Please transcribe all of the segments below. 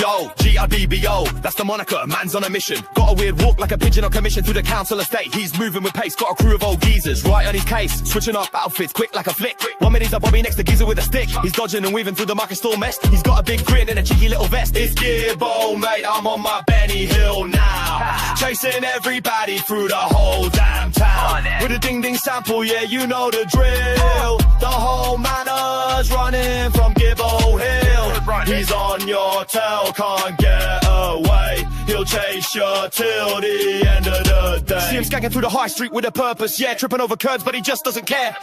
Yo, GRBBO, that's the moniker, man's on a mission. Got a weird walk like a pigeon on commission through the council estate. He's moving with pace, got a crew of old geezers right on his case. Switching up outfits, quick like a flick. 1 minute he's a Bobby next to Geezer with a stick. He's dodging and weaving through the market store mess. He's got a big grin and a cheeky little vest. It's Gibbo, mate, I'm on my Benny Hill now. Chasing everybody through the whole damn town. With a ding-ding sample, yeah, you know the drill. The whole manor's running from Gibbo Hill. He's on your tail, can't get away. He'll chase you till the end of the day. See him skanking through the high street with a purpose, yeah, tripping over curbs, but he just doesn't care.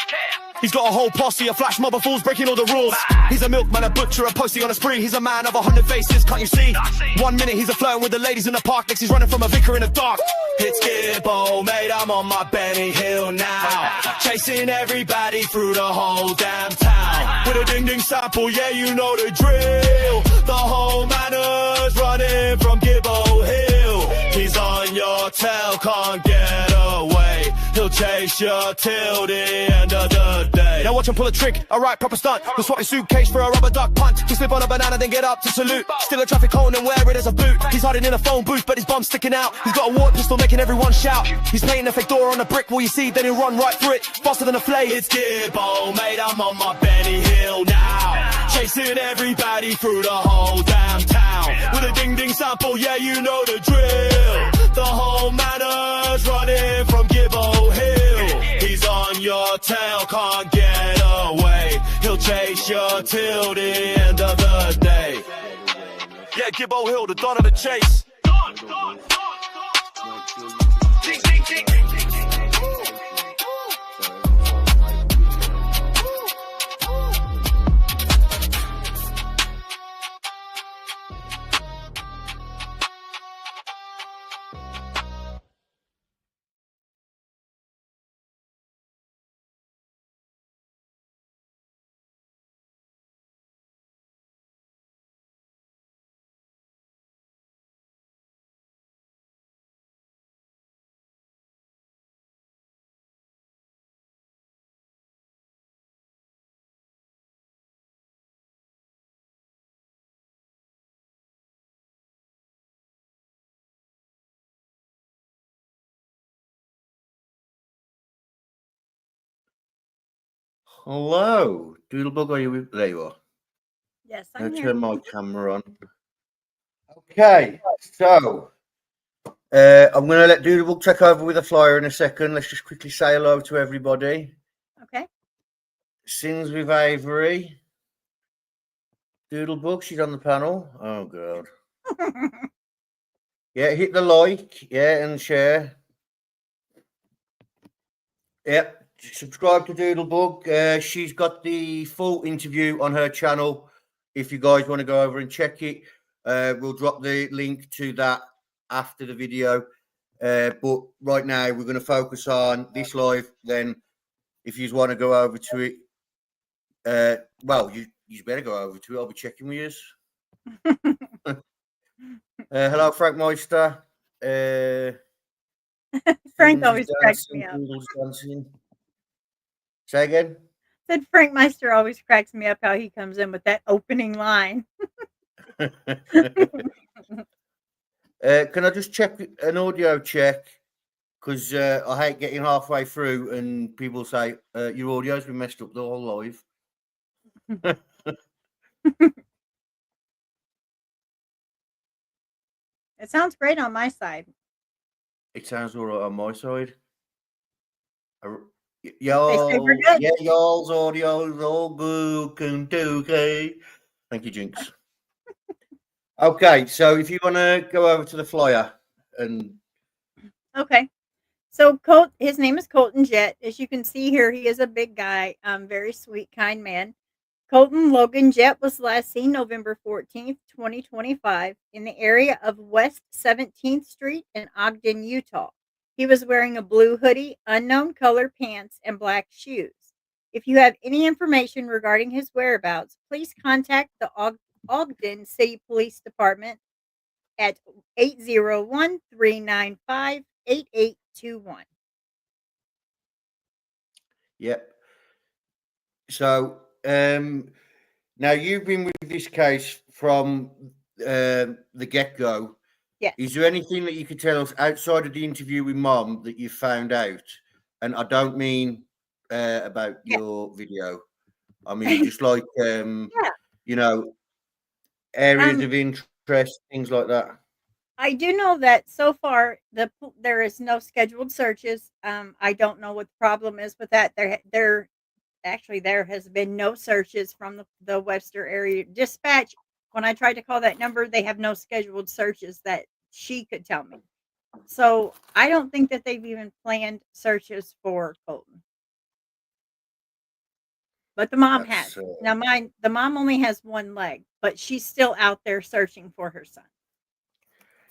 He's got a whole posse, a flash mob of fools breaking all the rules. He's a milkman, a butcher, a postie on a spree. He's a man of 100 faces, can't you see? 1 minute he's a flirting with the ladies in the park, next he's running from a vicar in the dark. It's Gibbo, mate, I'm on my Benny Hill now. Chasing everybody through the whole damn town. With a ding-ding sample, yeah, you know the drill. The whole manor's running from Gibbo Hill. He's on your tail, can't get away. He'll chase you till the end of the day. Now watch him pull a trick, alright, proper stunt. He'll swap his suitcase for a rubber duck punt. He slip on a banana, then get up to salute. Still a traffic cone and wear it as a boot. He's hiding in a phone booth, but his bum's sticking out. He's got a water pistol making everyone shout. He's painting a fake door on a brick, will you see? Then he'll run right through it, faster than a flame. It's Gibbo, mate, I'm on my Benny Hill now. Chasing everybody through the whole damn town. With a ding-ding sample, yeah, you know the drill. The whole manor's running from Gibbo Hill. He's on your tail, can't get away. He'll chase you till the end of the day. Yeah, Gibbo Hill, the dawn of the chase. Ding, ding, ding, ding, ding, ding. Hello, Doodlebug, are you there? You are. Yes, I'm I'm going to here. turn my camera on. Okay, so I'm going to let Doodlebug take over with a flyer in a second. Let's just quickly say hello to everybody. Okay. Sins with Avery. Doodlebug, she's on the panel. Oh, God. Yeah, hit the like, yeah, and share. Yep. Subscribe to Doodlebug. She's got the full interview on her channel. If you guys want to go over and check it, we'll drop the link to that after the video. But right now, we're going to focus on this live. Then, if you want to go over to it, well, you better go over to it. I'll be checking with you. Hello, Frank Meister. Frank always cracks me up. Say again? Said Frank Meister always cracks me up how he comes in with that opening line. Can I just check an audio check? Because I hate getting halfway through and people say, your audio's been messed up the whole live. It sounds great on my side. It sounds all right on my side. They say Y'all, we're good. yeah, y'all's audio's all good, can do, okay? Thank you, Jinx. Okay, so if you want to go over to the flyer and... Okay. So his name is Colton Jett. As you can see here, he is a big guy, very sweet, kind man. Colton Logan Jett was last seen November 14th, 2025 in the area of West 17th Street in Ogden, Utah. He was wearing a blue hoodie, unknown color pants, and black shoes. If you have any information regarding his whereabouts, please contact the Ogden City Police Department at 801-395-8821. Yep. So now you've been with this case from the get-go, Yes. is there anything that you could tell us outside of the interview with Mom that you found out? And I don't mean about your video. I mean just like you know, areas of interest, things like that. I do know that so far there is no scheduled searches. I don't know what the problem is with that. There actually there has been no searches from the Webster area dispatch. When I tried to call that number, they have no scheduled searches that she could tell me. So I don't think that they've even planned searches for Colton. But the mom That's, has. Now the mom only has one leg, but she's still out there searching for her son.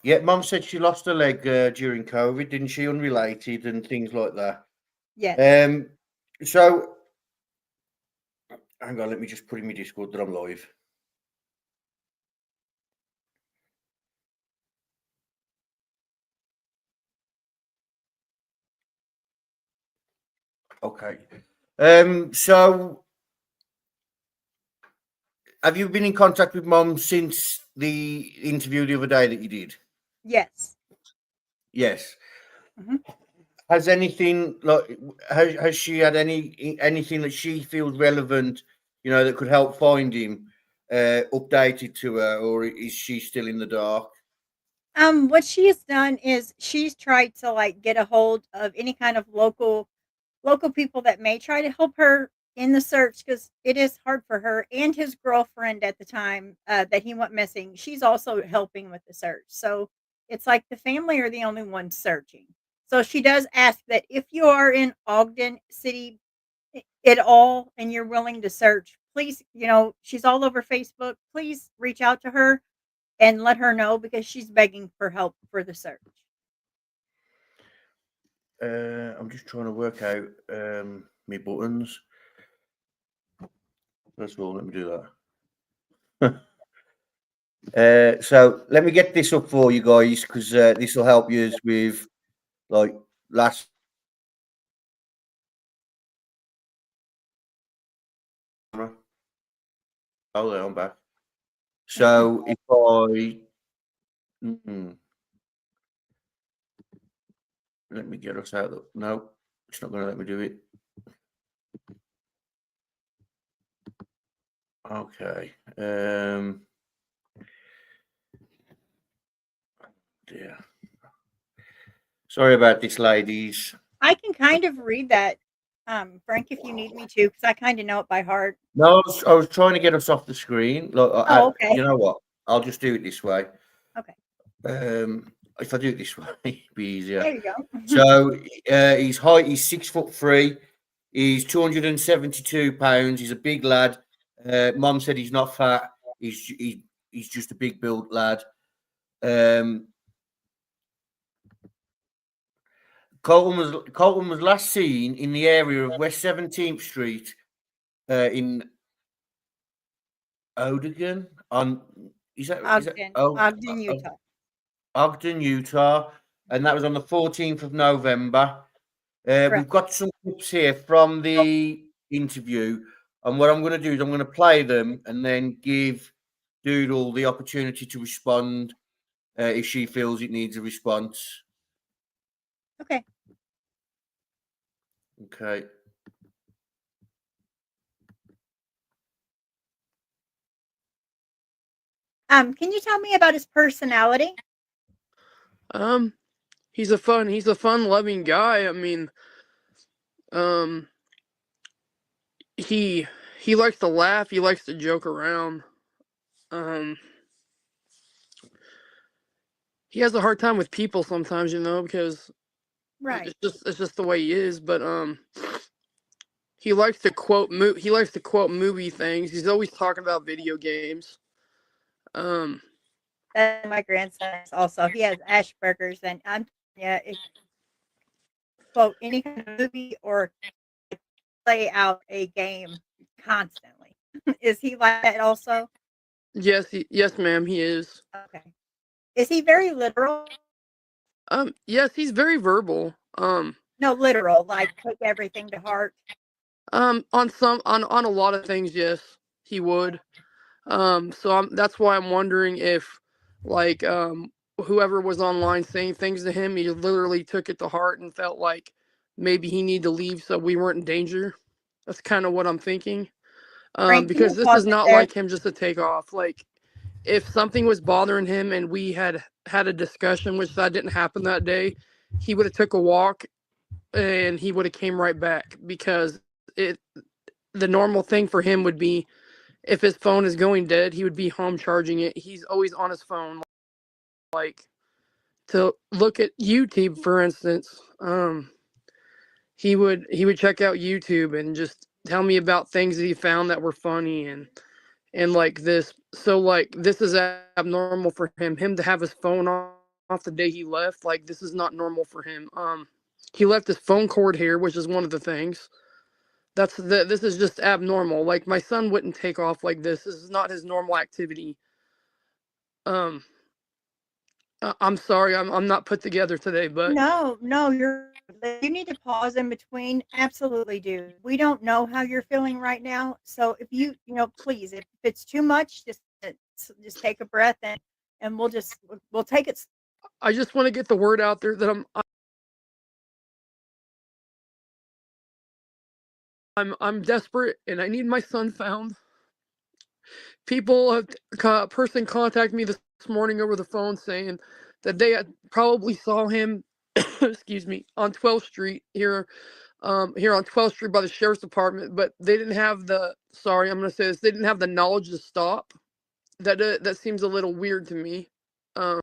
Yeah, Mom said she lost her leg during COVID, didn't she? Unrelated and things like that. Yes. So hang on, let me just put in my Discord that I'm live. Okay. So have you been in contact with Mom since the interview the other day that you did? Yes. Yes. Mm-hmm. Has anything like has she had anything that she feels relevant, that could help find him, updated to her, or is she still in the dark? What she has done is she's tried to like get a hold of any kind of local people that may try to help her in the search because it is hard for her and his girlfriend at the time that he went missing. She's also helping with the search. So it's like the family are the only ones searching. So she does ask that if you are in Ogden City at all and you're willing to search, please, she's all over Facebook. Please reach out to her and let her know because she's begging for help for the search. I'm just trying to work out my buttons. First of all, let me do that. So let me get this up for you guys because this will help you with like last. Oh, there, I'm back. So if I let me get us out. No, it's not going to let me do it. Okay. Dear. Sorry about this, ladies. I can kind of read that, Frank, if you need me to, because I kind of know it by heart. No, I was trying to get us off the screen. Like, okay. You know what? I'll just do it this way. Okay. If I do it this way, it'd be easier. There you go. So his height is 6'3". He's 272 pounds. He's a big lad. Mom said he's not fat. He's just a big built lad. Colton was last seen in the area of West 17th Street in Ogden Ogden, Utah. Ogden, Utah, and that was on the 14th of November. We've got some clips here from the interview, and what I'm going to do is I'm going to play them and then give Doodle the opportunity to respond if she feels it needs a response. Okay. Okay. Can you tell me about his personality? He's a fun loving guy. I mean, he likes to laugh, he likes to joke around. He has a hard time with people sometimes, because right. It's just the way he is, but he likes to quote movie things. He's always talking about video games. My grandson also. He has Asperger's, and quote any kind of movie or play out a game constantly. Is he like that also? Yes, yes, ma'am, he is. Okay. Is he very literal? Yes, he's very verbal. No, literal, like take everything to heart. On a lot of things, yes, he would. So that's why I'm wondering if Like whoever was online saying things to him, he literally took it to heart and felt like maybe he needed to leave so we weren't in danger. That's kind of what I'm thinking. Frank, can Because you this pause is it not there? like him just to take off. Like if something was bothering him and we had had a discussion, which that didn't happen that day, he would have took a walk and he would have came right back, because the normal thing for him would be, if his phone is going dead, he would be home charging it. He's always on his phone, like to look at YouTube, for instance. He would check out YouTube and just tell me about things that he found that were funny, and like this. So like this is abnormal for him. Him to have his phone off the day he left, like this is not normal for him. He left his phone cord here, which is one of the things. This is just abnormal. Like my son wouldn't take off like this. This is not his normal activity. Um, I'm sorry, I'm not put together today, but No, you need to pause in between. Absolutely, dude. We don't know how you're feeling right now. So if please, if it's too much, just take a breath and we'll take it. I just want to get the word out there that I'm desperate and I need my son found. People have person contacted me this morning over the phone saying that they had probably saw him excuse me, on 12th Street here on 12th Street by the sheriff's department, but they didn't have the sorry, I'm going to say this, they didn't have the knowledge to stop. That seems a little weird to me. Um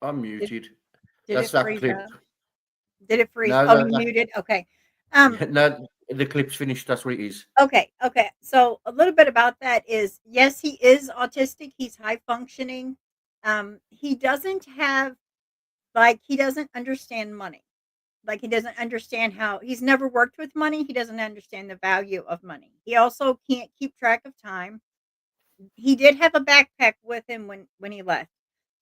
I'm muted. Did That's it that freeze clip. up? Did it freeze? No, Oh, no, you muted. Okay. no, the clip's finished. That's what it is. Okay. Okay. So a little bit about that is, yes, he is autistic. He's high functioning. He doesn't have, like, he doesn't understand money. Like, he doesn't understand how he's never worked with money. He doesn't understand the value of money. He also can't keep track of time. He did have a backpack with him when he left.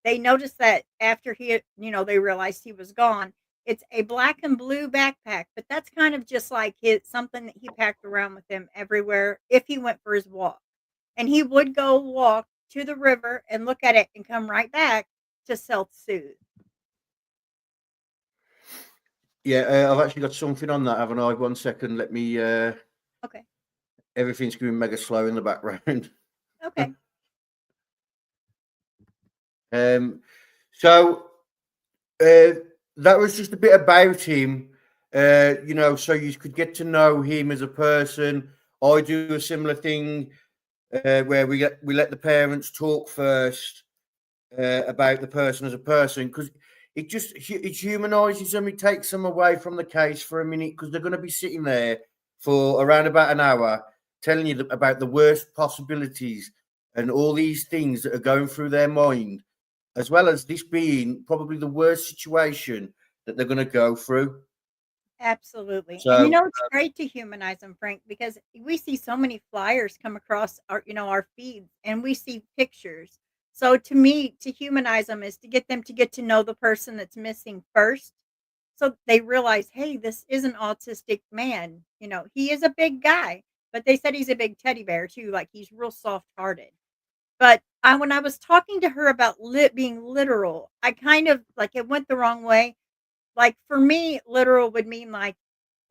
They noticed that after they realized he was gone. It's a black and blue backpack, but that's kind of just like something that he packed around with him everywhere if he went for his walk. And he would go walk to the river and look at it and come right back to self-soothe. Yeah, I've actually got something on that, haven't I? 1 second. Let me. Okay. Everything's going mega slow in the background. Okay. So that was just a bit about him. So you could get to know him as a person. I do a similar thing where we let the parents talk first about the person as a person, because it humanizes them. It takes them away from the case for a minute, because they're going to be sitting there for around about an hour telling you about the worst possibilities and all these things that are going through their mind, as well as this being probably the worst situation that they're going to go through. Absolutely. And So it's great to humanize them, Frank, because we see so many flyers come across our feeds, and we see pictures. So to me, to humanize them is to get them to get to know the person that's missing first. So they realize, hey, this is an autistic man. He is a big guy, but they said he's a big teddy bear too. Like, he's real soft hearted. But when I was talking to her about being literal, I kind of like, it went the wrong way. Like, for me, literal would mean, like,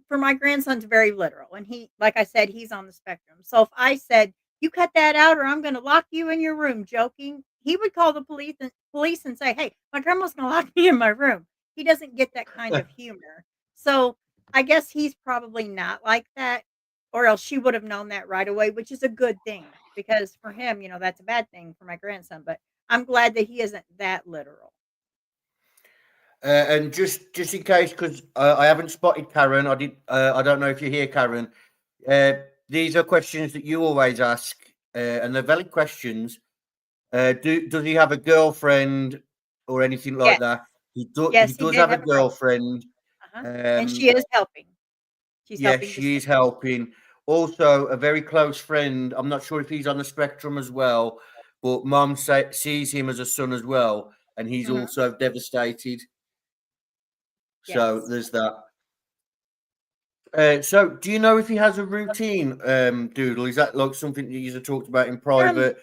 for my grandson's very literal, and like I said, he's on the spectrum. So if I said, "You cut that out, or I'm going to lock you in your room," joking, he would call the police and say, "Hey, my grandma's going to lock me in my room." He doesn't get that kind of humor. So I guess he's probably not like that, or else she would have known that right away, which is a good thing, because for him, that's a bad thing for my grandson. But I'm glad that he isn't that literal. and just in case, because I haven't spotted Karen, I did. I don't know if you're here, Karen. These are questions that you always ask, and they're valid questions. Does he have a girlfriend or anything like Yes. that? He Yes, does did have a have girlfriend. and she is helping. She's Yes, helping. she is helping. Also, a very close friend. I'm not sure if he's on the spectrum as well, but sees him as a son as well, and he's Mhm. also devastated. So Yes. there's that. So do you know if he has a routine, Doodle? Is that like something that you talked about in private?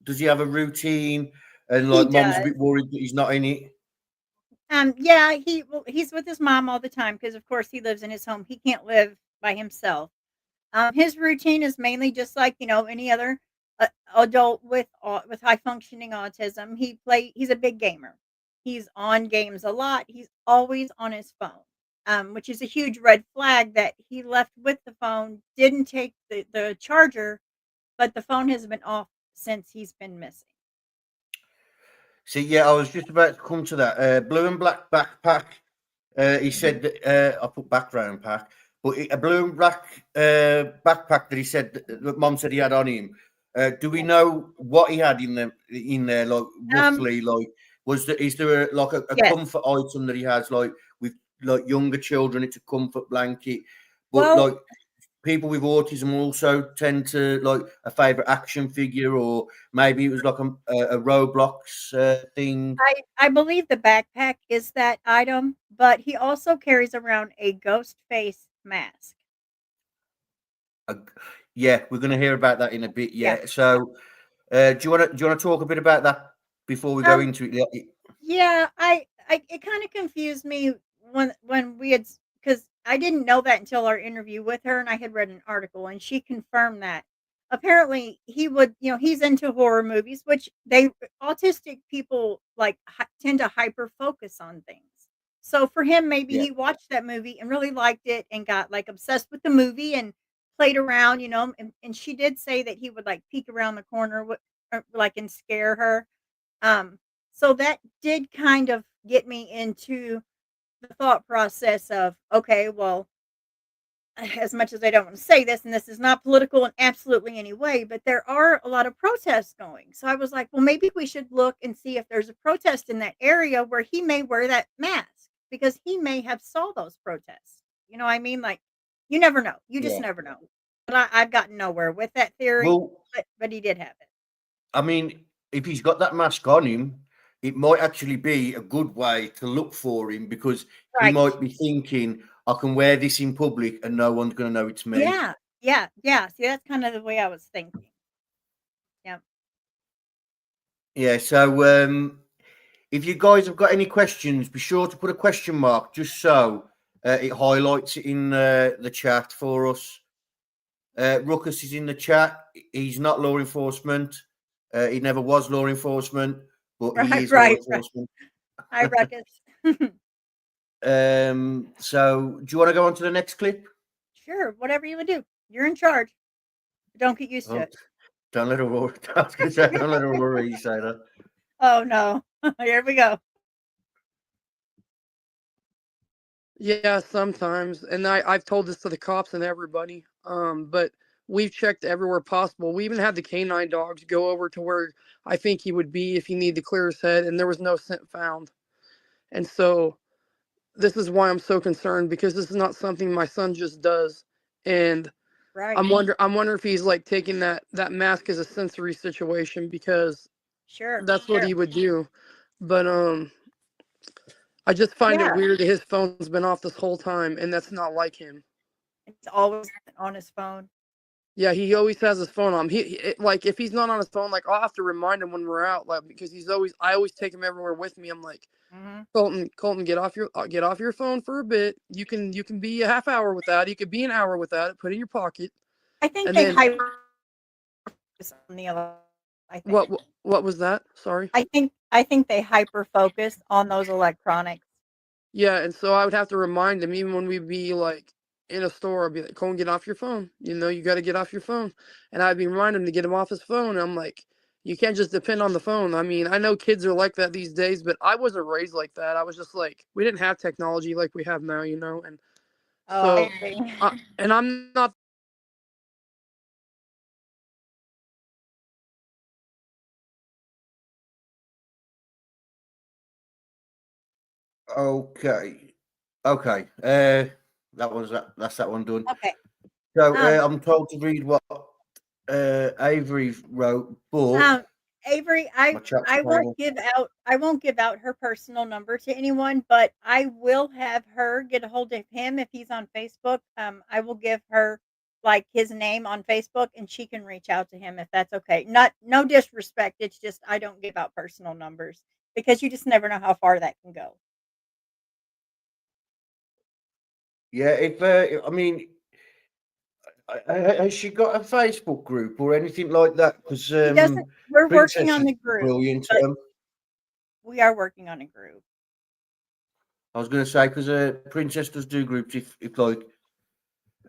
Does he have a routine? And He like, mom's a does. bit worried that he's not in it. Yeah, he's with his mom all the time because, of course, he lives in his home. He can't live by himself. His routine is mainly just like any other adult with high functioning autism. He's a big gamer. He's on games a lot. He's always on his phone, which is a huge red flag that he left with the phone. Didn't take the charger, but the phone has been off since he's been missing. See, yeah, I was just about to come to that. Blue and black backpack. He said that I put background pack, but a blue and black backpack that he said that Mom said he had on him. Do we know what he had in there, like roughly? Like, is there a Yes. comfort item that he has, like with like younger children? It's a comfort blanket, but Well, like people with autism also tend to like a favorite action figure, or maybe it was like a Roblox thing. I believe the backpack is that item, but he also carries around a ghost face mask. Yeah, we're going to hear about that in a bit. Yeah. Yeah. So, do you want to talk a bit about that before we go Um, into it? yeah, it kind of confused me when we had because I didn't know that until our interview with her, and I had read an article, and she confirmed that apparently he would, he's into horror movies, which autistic people like tend to hyper focus on things. So for him, maybe Yeah. he watched that movie and really liked it and got like obsessed with the movie and played around, and she did say that he would like peek around the corner or, like and scare her. So that did kind of get me into the thought process of, okay, well, as much as I don't want to say this, and this is not political in absolutely any way, but there are a lot of protests going. So I was like, well, maybe we should look and see if there's a protest in that area where he may wear that mask because he may have saw those protests. You know what I mean? Like, you never know. You just Yeah. never know. But I've gotten nowhere with that theory, Well, but he did have it. I mean, if he's got that mask on him, it might actually be a good way to look for him, because he Right. might be thinking, I can wear this in public and no one's going to know it's me. Yeah. Yeah. See, that's kind of the way I was thinking. Yeah. Yeah. So, if you guys have got any questions, be sure to put a question mark just so it highlights it in the chat for us. Ruckus is in the chat. He's not law enforcement. He never was law enforcement, but he is law enforcement. Hi, Ruckus. So do you want to go on to the next clip? Sure, whatever you would do. You're in charge. Don't get used to it. Don't let her worry. I was going to say, don't let her worry. You say that. Oh no. Here we go. Yeah, sometimes, and I've told this to the cops and everybody. But we've checked everywhere possible. We even had the canine dogs go over to where I think he would be if he needed to clear his head, and there was no scent found. And so this is why I'm so concerned, because this is not something my son just does. And Right. I'm wondering if he's like taking that mask as a sensory situation, because Sure. that's what he would do. But I just find it weird that his phone's been off this whole time, and that's not like him. It's always on his phone. Yeah, he always has his phone on. Like, if he's not on his phone, like, I'll have to remind him when we're out, like, because I always take him everywhere with me. I'm like, Colton, get off your phone for a bit. You can be a half hour without it. You could be an hour without it. Put it in your pocket. I think And they then- hyper on the other. I think. What was that? Sorry. I think they hyper focus on those electronics. Yeah, and so I would have to remind him, even when we'd be like in a store, I'd be like, Colton, get off your phone. You got to get off your phone. And I'd be reminding him to get him off his phone. And I'm like, you can't just depend on the phone. I mean, I know kids are like that these days, but I wasn't raised like that. I was just like, we didn't have technology like we have now, and so, and I'm not. Okay. That's that one done. Okay. So I'm told to read what Avery wrote, but Avery, My chat's I playing. won't give out her personal number to anyone, but I will have her get a hold of him if he's on Facebook. I will give her like his name on Facebook, and she can reach out to him if that's okay. Not no disrespect. It's just I don't give out personal numbers because you just never know how far that can go. Yeah, if I mean, has she got a Facebook group or anything like that? Because He doesn't. We're working Princess on is the group, brilliant. but we are working on a group. I was going to say because Princess does do groups. If like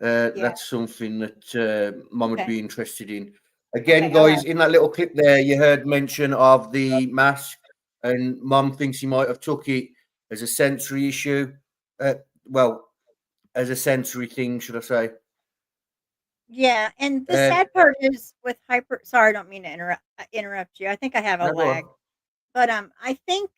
Yeah. that's something that Mum would Okay. be interested in. Again, Okay, I'll guys, in that little clip there, you heard mention of the mask, and Mum thinks he might have took it as a sensory issue. Well, as a sensory thing, should I say? Yeah, and the Um, sad part is with hyper. Sorry, I don't mean to interrupt you. I think I have a no, go on. lag, but I think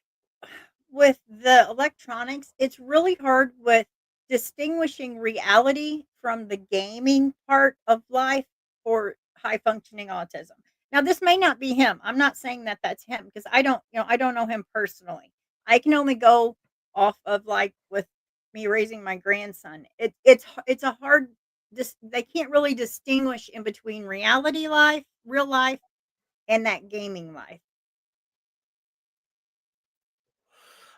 with the electronics, it's really hard with distinguishing reality from the gaming part of life for high functioning autism. Now, this may not be him. I'm not saying that that's him because I don't know him personally. I can only go off of like with me raising my grandson. It's a hard they can't really distinguish in between reality life, real life, and that gaming life.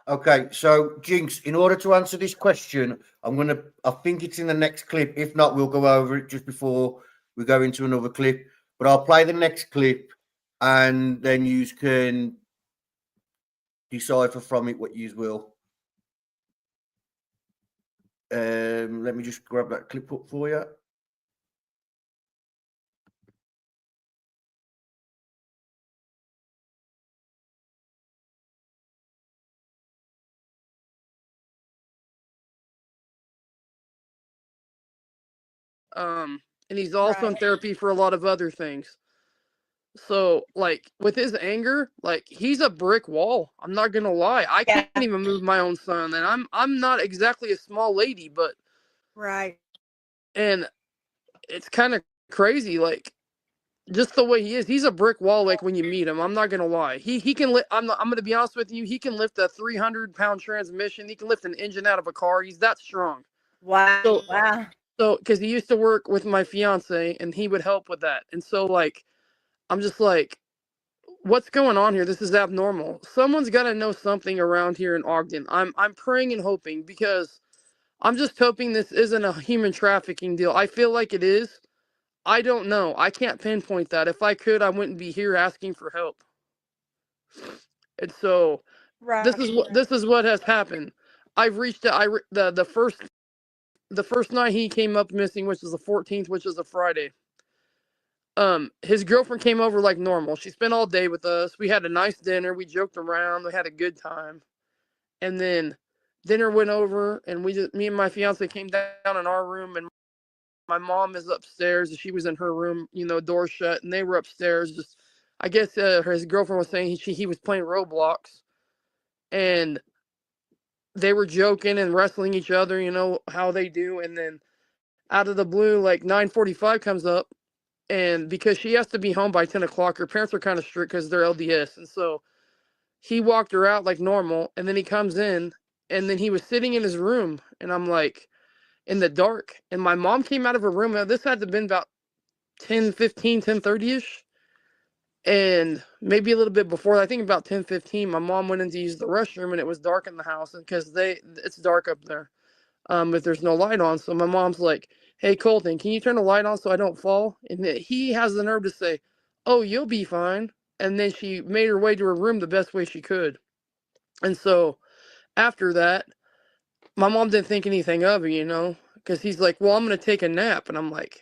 Okay, so Jinx, in order to answer this question, I think it's in the next clip. If not, we'll go over it just before we go into another clip. But I'll play the next clip and then you can decipher from it what you will. Let me just grab that clip up for you. And he's also in Right. therapy for a lot of other things. So, like with his anger, like he's a brick wall. I'm not gonna lie. I Yeah. can't even move my own son, and I'm not exactly a small lady, but Right. and it's kind of crazy. Like just the way he is, he's a brick wall. Like when you meet him, I'm not gonna lie. He can lift. I'm gonna be honest with you. He can lift a 300-pound transmission. He can lift an engine out of a car. He's that strong. Wow. So Wow. so because he used to work with my fiance, and he would help with that. And so like I'm just like, what's going on here? This is abnormal. Someone's got to know something around here in Ogden. I'm praying and hoping because I'm just hoping this isn't a human trafficking deal. I feel like it is. I don't know. I can't pinpoint that. If I could, I wouldn't be here asking for help. And so Right. this is what has happened. I've reached the first night he came up missing, which is the 14th, which is a Friday. His girlfriend came over like normal. She spent all day with us. We had a nice dinner. We joked around. We had a good time. And then dinner went over, and me and my fiance came down in our room, and my mom is upstairs, and she was in her room, door shut, and they were upstairs. Just, I guess his girlfriend was saying he was playing Roblox, and they were joking and wrestling each other, how they do. And then out of the blue, like 9:45 comes up. And because she has to be home by 10 o'clock, her parents are kind of strict because they're LDS. And so he walked her out like normal. And then he comes in, and then he was sitting in his room. And I'm like, in the dark. And my mom came out of her room. Now, this had to have been about 10:15, 10:30-ish. And maybe a little bit before, I think about 10:15, my mom went in to use the restroom, and it was dark in the house because it's dark up there. If there's no light on. So my mom's like, hey, Colton, can you turn the light on so I don't fall? And he has the nerve to say, oh, you'll be fine. And then she made her way to her room the best way she could. And so after that, my mom didn't think anything of it, because he's like, well, I'm going to take a nap. And I'm like,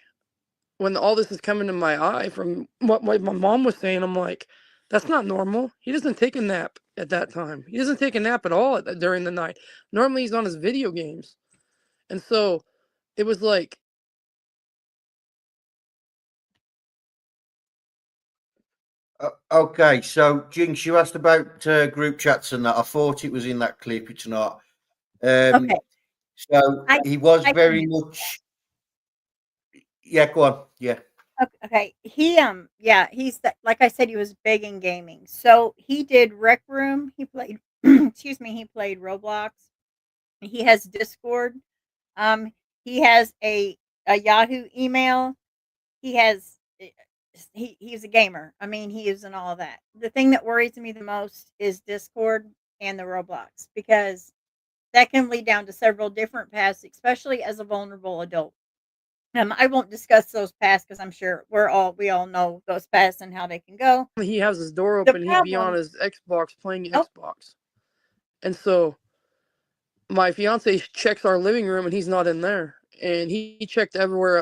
when all this is coming to my eye from what my mom was saying, I'm like, that's not normal. He doesn't take a nap at that time. He doesn't take a nap at all during the night. Normally he's on his video games. And so it was like, Okay, so Jinx, you asked about group chats and that. I thought it was in that clip. It's not. Okay. So he was I very can- much. Yeah, go on. Yeah. Okay, yeah, like I said, he was big in gaming. So he did Rec Room. He played, excuse me, he played Roblox. He has Discord. Um, he has a Yahoo email. He has he's a gamer. I mean, he is in all of that. The thing that worries me the most is Discord and the Roblox because that can lead down to several different paths, especially as a vulnerable adult. I won't discuss those paths because I'm sure we all know those paths and how they can go. He has his door The open, he'd be on problem, his Xbox playing oh, Xbox. And so my fiance checks our living room and he's not in there. And he checked everywhere.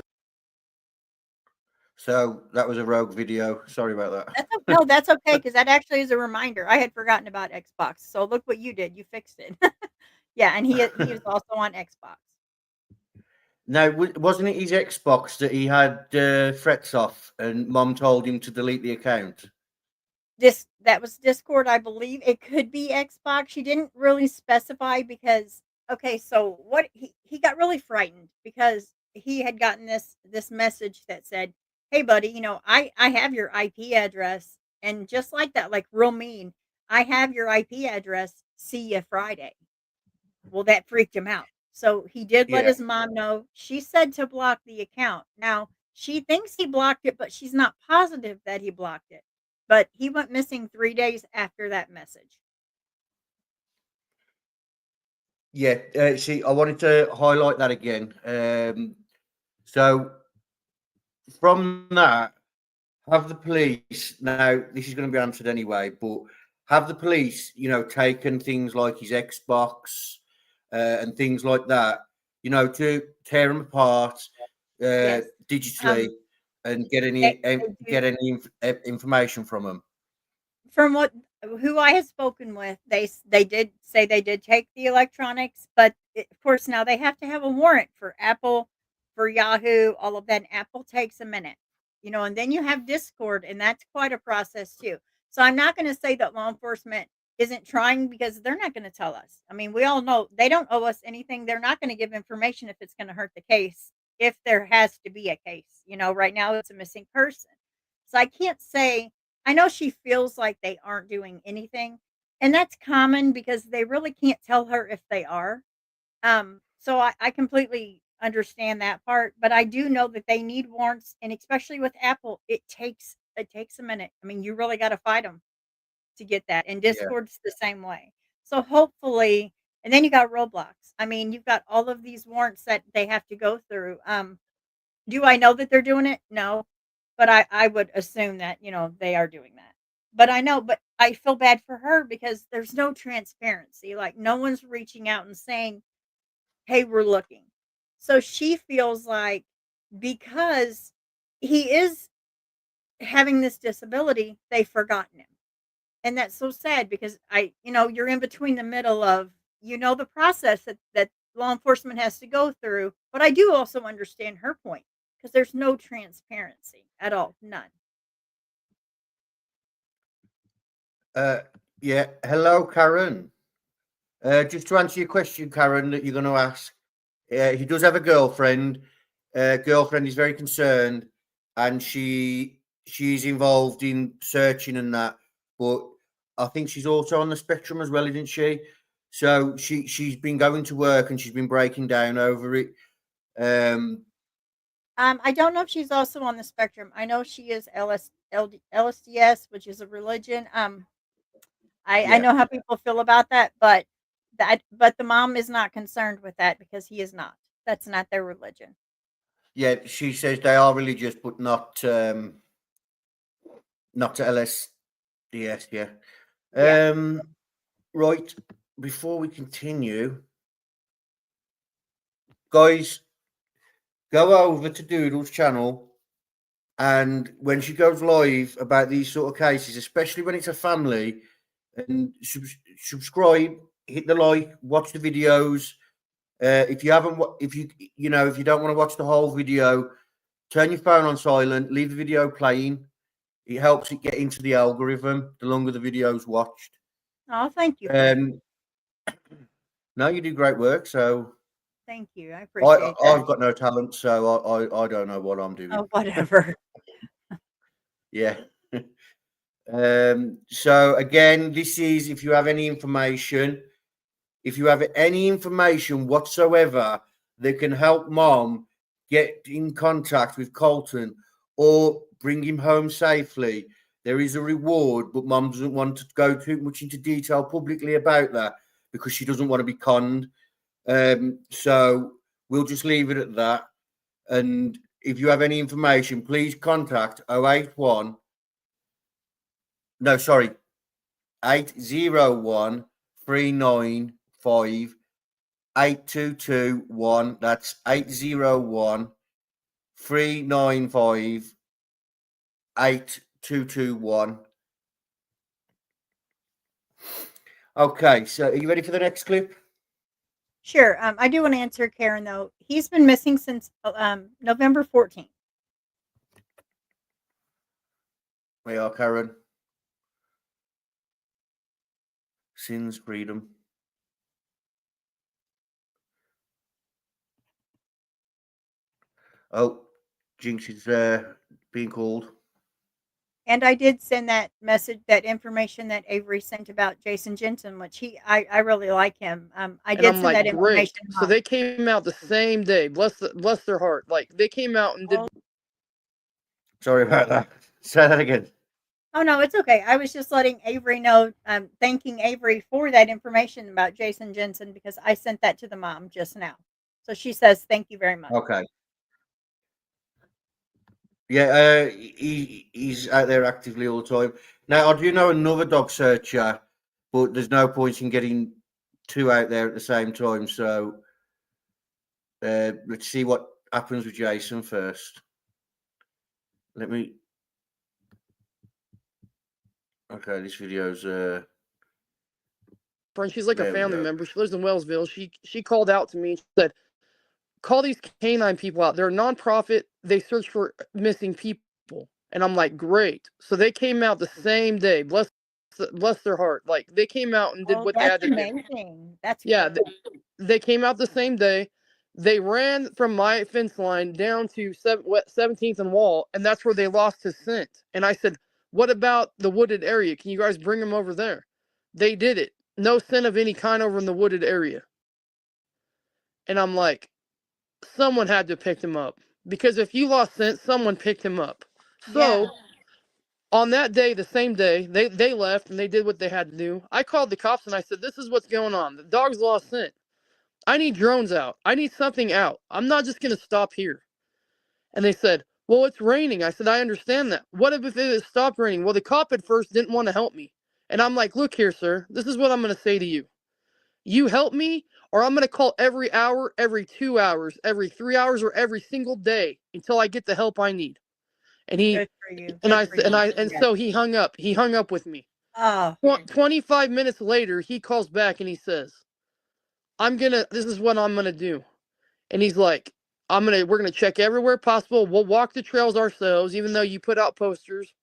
So that was a rogue video. Sorry about that. no, that's okay because that actually is a reminder. I had forgotten about Xbox, so look what you did. You fixed it. Yeah, and he is also on Xbox. Now, wasn't it his Xbox that he had threats off, and Mom told him to delete the account? That was Discord, I believe. It could be Xbox. She didn't really specify because okay, so what he got really frightened because he had gotten this message that said, "Hey buddy, I have your IP address." And just like that, like real mean, "I have your IP address. See you Friday." Well, that freaked him out. So he did let Yeah, his mom know. She said to block the account. Now, she thinks he blocked it, but she's not positive that he blocked it. But he went missing 3 days after that message. yeah. See, I wanted to highlight that again. So from that, have the police now? This is going to be answered anyway, but have the police, taken things like his Xbox and things like that, to tear them apart Yes. digitally and get They, any they do. information from them? From what who I have spoken with, they did say they did take the electronics, but of course now they have to have a warrant for Apple, for Yahoo, all of that. And Apple takes a minute, and then you have Discord, and that's quite a process too. So I'm not going to say that law enforcement isn't trying because they're not going to tell us. I mean, we all know they don't owe us anything. They're not going to give information if it's going to hurt the case. If there has to be a case, right now it's a missing person. So I can't say I know she feels like they aren't doing anything, and that's common because they really can't tell her if they are. So I completely understand that part, but I do know that they need warrants, and especially with Apple, it takes a minute. I mean, you really got to fight them to get that, and Yeah, Discord's the same way. So hopefully, and then you got Roblox. I mean, you've got all of these warrants that they have to go through. Do I know that they're doing it? No, but I would assume that, they are doing that. But I feel bad for her because there's no transparency. Like no one's reaching out and saying, "Hey, we're looking." So she feels like because he is having this disability, they've forgotten him. And that's so sad because you're in between the middle of, the process that law enforcement has to go through. But I do also understand her point because there's no transparency at all. None. yeah. Hello, Karen. Just to answer your question, Karen, that you're going to ask, he does have a girlfriend. Girlfriend is very concerned, and she's involved in searching and that. But I think she's also on the spectrum as well, isn't she? So she's been going to work and she's been breaking down over it. I don't know if she's also on the spectrum. I know she is LSDS, which is a religion. I Yeah, know how people feel about that, but the mom is not concerned with that because he is not. That's not their religion. yeah. She says they are religious, but not to LSDS. Yeah. Yeah. Right. Before we continue, guys, go over to Doodle's channel, and when she goes live about these sort of cases, especially when it's a family, and subscribe, hit the like, watch the videos. If you haven't, if you don't want to watch the whole video, turn your phone on silent, leave the video playing. It helps it get into the algorithm. The longer the video's watched. Oh, thank you for that. No, you do great work. So Thank you. I appreciate that. I've got no talent, so I don't know what I'm doing. Oh, whatever. Yeah. So again, this is if you have any information, whatsoever that can help Mom get in contact with Colton or bring him home safely, there is a reward, but Mom doesn't want to go too much into detail publicly about that because she doesn't want to be conned. So we'll just leave it at that. And if you have any information, please contact 801 801 395 8221. That's 801 395 8221. Okay, so are you ready for the next clip? Sure. I do want to answer Karen though. He's been missing since November 14th. We are Karen. Sins freedom. Oh, Jinx is being called. And I did send that message, that information that Avery sent about Jason Jensen, which I really like him. I And did I'm send like, that great. information. So they came out the same day. Bless their heart. Like they came out and did. Oh. Sorry about that. Say that again. Oh no, it's okay. I was just letting Avery know, thanking Avery for that information about Jason Jensen because I sent that to the mom just now. So she says, thank you very much. Okay. Yeah, he's out there actively all the time. Now, I do know another dog searcher, but there's no point in getting two out there at the same time. So let's see what happens with Jason first. Let me. Okay, this video's. Friend, she's like There a we family go. member. She lives in Wellsville. She called out to me and said, call these canine people out. They're a nonprofit. They search for missing people. And I'm like, great. So they came out the same day. Bless their heart. Like they came out and did Oh, what they had that's to do. amazing. That's Yeah, great. they came out the same day. They ran from my fence line down to 17th and Wall, and that's where they lost his scent. And I said, what about the wooded area? Can you guys bring him over there? They did it. No scent of any kind over in the wooded area. And I'm like, someone had to pick him up. Because if you lost scent, someone picked him up. So Yeah. on that day, the same day, they left and they did what they had to do. I called the cops and I said, this is what's going on. The dog's lost scent. I need drones out. I need something out. I'm not just going to stop here. And they said, well, it's raining. I said, I understand that. What if it had stopped raining? Well, the cop at first didn't want to help me. And I'm like, look here, sir. This is what I'm going to say to you. You help me, or I'm going to call every hour, every 2 hours, every 3 hours, or every single day until I get the help I need. And he, Good for you. so he hung up. He hung up with me. Oh, 25 minutes later, he calls back and he says, this is what I'm going to do. And he's like, we're going to check everywhere possible. We'll walk the trails ourselves, even though you put out posters.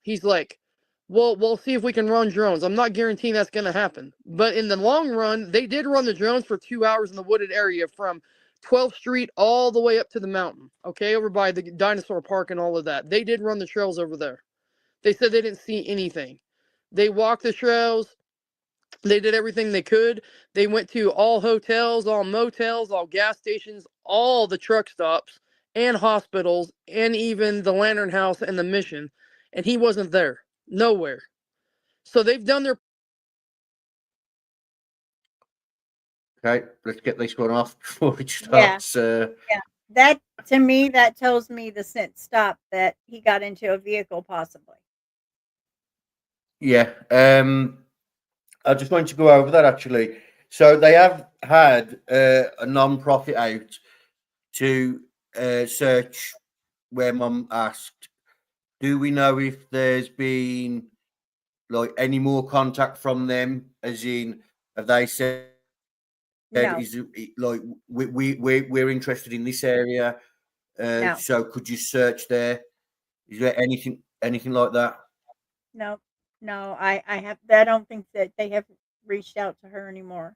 He's like, we'll see if we can run drones. I'm not guaranteeing that's going to happen. But in the long run, they did run the drones for 2 hours in the wooded area from 12th Street all the way up to the mountain. Okay, over by the dinosaur park and all of that. They did run the trails over there. They said they didn't see anything. They walked the trails. They did everything they could. They went to all hotels, all motels, all gas stations, all the truck stops and hospitals, and even the Lantern House and the Mission. And he wasn't there. Nowhere. So they've done their. Okay, let's get this one off before it starts. yeah. That, to me, that tells me the scent stopped, that he got into a vehicle possibly. Yeah. I just wanted to go over that actually. So they have had a non-profit out to search where Mum asked, do we know if there's been like any more contact from them? As in, have they said, No. is it, like we're interested in this area? No. So could you search there? Is there anything like that? No, I don't think that they have reached out to her anymore.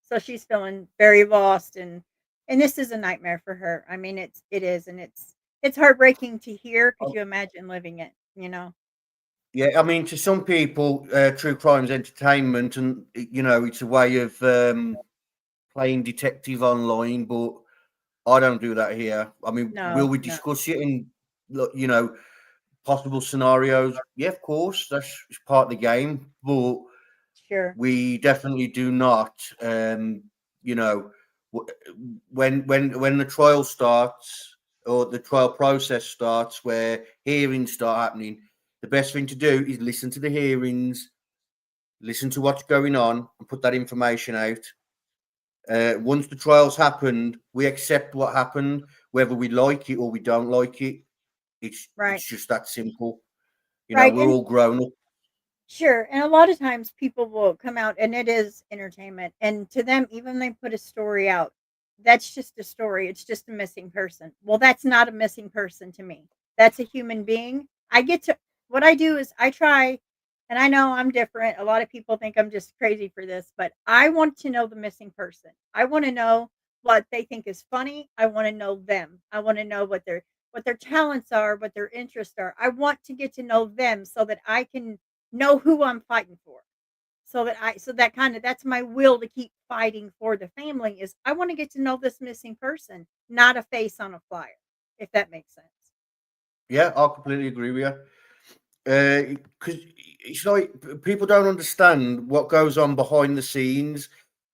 So she's feeling very lost, and this is a nightmare for her. I mean, it is, and it's heartbreaking to hear. Could you imagine living it? you know. Yeah, I mean, to some people, true crime's entertainment, and it's a way of playing detective online. But I don't do that here. I mean, will No, we no. discuss it in, possible scenarios? Yeah, of course, that's part of the game. But Sure. we definitely do not. You know, when the trial starts or the trial process starts, where hearings start happening, the best thing to do is listen to the hearings, listen to what's going on, and put that information out. Once the trials happened, we accept what happened, whether we like it or we don't like it. Right. It's just that simple. Right. We're And all grown up. sure. And a lot of times people will come out and it is entertainment. And to them, even they put a story out, that's just a story. It's just a missing person. Well, that's not a missing person to me. That's a human being. I get to what I do is I try, and I know I'm different. A lot of people think I'm just crazy for this, but I want to know the missing person. I want to know what they think is funny. I want to know them. I want to know what their talents are, what their interests are. I want to get to know them so that I can know who I'm fighting for. So that kind of that's my will to keep fighting for the family is I want to get to know this missing person, not a face on a flyer, if that makes sense. Yeah, I completely agree with you. Because it's like people don't understand what goes on behind the scenes.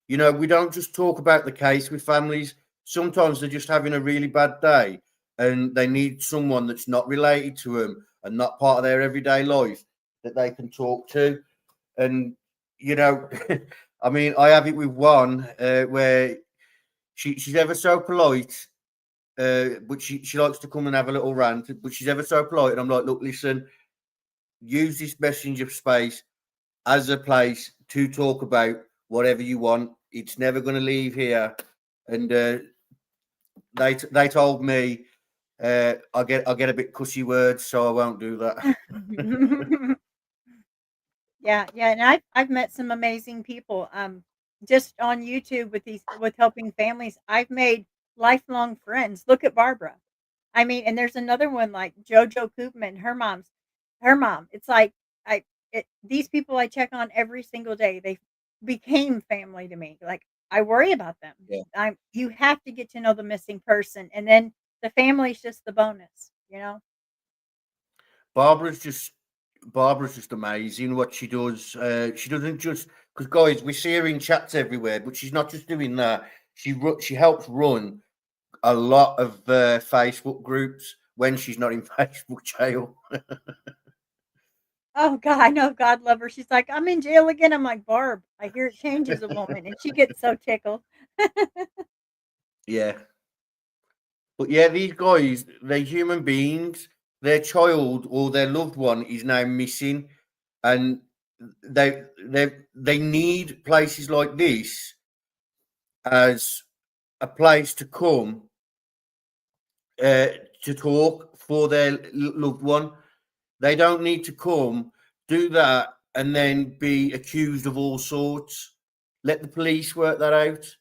We don't just talk about the case with families. Sometimes they're just having a really bad day and they need someone that's not related to them and not part of their everyday life that they can talk to. And, you know, I mean, I have it with one where she's ever so polite, but she likes to come and have a little rant, but she's ever so polite. And I'm like, look, listen, use this messenger space as a place to talk about whatever you want. It's never going to leave here. And they told me I get a bit cussy words, so I won't do that. Yeah, yeah, and I've met some amazing people, just on YouTube with helping families. I've made lifelong friends. Look at Barbara. I mean, and there's another one like JoJo Koopman, her mom. It's like these people I check on every single day. They became family to me. Like I worry about them. Yeah, You have to get to know the missing person, and then the family's just the bonus, you know? Barbara's just Barbara's just amazing what she does. She doesn't just because guys, we see her in chats everywhere, but she's not just doing that. She helps run a lot of Facebook groups when she's not in Facebook jail. Oh god, I know, God love her. She's like, "I'm in jail again." I'm like, "Barb, I hear it changes a woman," and she gets so tickled. Yeah, but yeah, these guys, they're human beings. Their child or their loved one is now missing, and they need places like this as a place to come uh, to talk for their loved one. They don't need to come, do that, and then be accused of all sorts. Let the police work that out.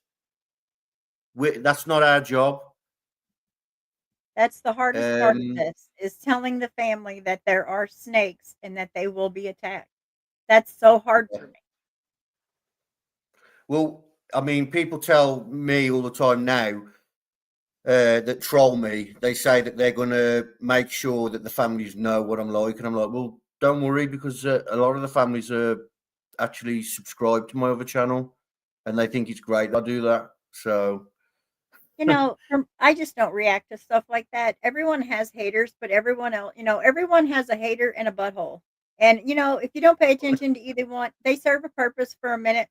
That's not our job. That's the hardest part of Um, this, is telling the family that there are snakes and that they will be attacked. That's so hard for me. well, I mean, people tell me all the time now that troll me. They say that they're going to make sure that the families know what I'm like, and I'm like, well, don't worry, because a lot of the families are actually subscribed to my other channel, and they think it's great I do that. So I just don't react to stuff like that. Everyone has haters, but everyone else, everyone has a hater and a butthole. And, if you don't pay attention to either one, they serve a purpose for a minute.